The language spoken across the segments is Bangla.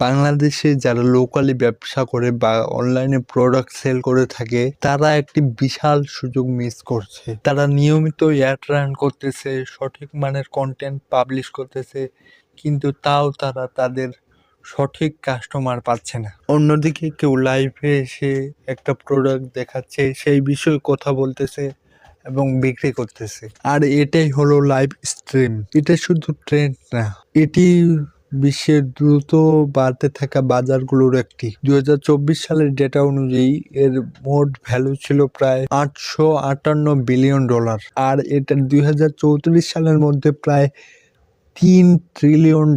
বাংলাদেশে যারা লোকালি ব্যবসা করে বা অনলাইনে প্রোডাক্ট সেল করে থাকে তারা একটি বিশাল সুযোগ মিস করছে। তারা নিয়মিত অ্যাড রান করতেছে, সঠিক মানের কন্টেন্ট পাবলিশ করতেছে, কিন্তু তাও তারা তাদের সঠিক কাস্টমার পাচ্ছে না। অন্যদিকে কেউ লাইভে এসে একটা প্রোডাক্ট দেখাচ্ছে, সেই বিষয়ে কথা বলতেছে এবং বিক্রি করতেছে। আর এটাই হলো লাইভ স্ট্রিম। এটা শুধু ট্রেন্ড না, এটি বিশ্বের দ্রুত বাড়তে থাকা বাজারগুলোর একটি। 2024 সালের ডেটা অনুযায়ী এর মোট ভ্যালু ছিল প্রায় $858 বিলিয়ন, আর এটা 2034 সালের মধ্যে প্রায় $3 ট্রিলিয়ন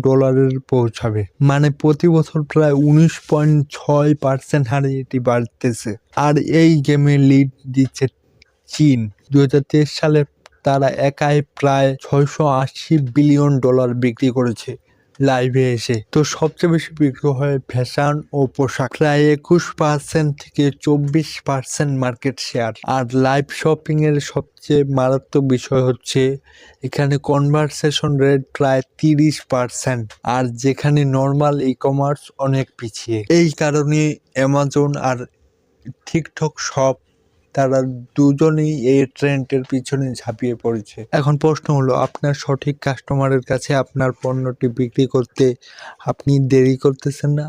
পৌঁছাবে। মানে প্রতি বছর প্রায় 19.6% হারে এটি বাড়তেছে। আর এই গেমে লিড দিচ্ছে চীন। 2023 সালে তারা একাই প্রায় $680 বিলিয়ন বিক্রি করেছে লাইভে এসে। তো সবচেয়ে বেশি বিক্রি হয় ফ্যাশন ও পোশাক, প্রায় 21% থেকে 24% মার্কেট শেয়ার। আর লাইভ শপিং এর সবচেয়ে মারাত্মক বিষয় হচ্ছে এখানে কনভার্সেশন রেট প্রায় 30%, আর যেখানে নর্মাল ই কমার্স অনেক পিছিয়ে। এই কারণে অ্যামাজন আর টিকটক শপ তারা দুজনেই এই ট্রেন্ডের পিছনে ঝাঁপিয়ে পড়েছে। এখন প্রশ্ন হলো, আপনার সঠিক কাস্টমারের কাছে আপনার পণ্যটি বিক্রি করতে আপনি দেরি করতেছেন না?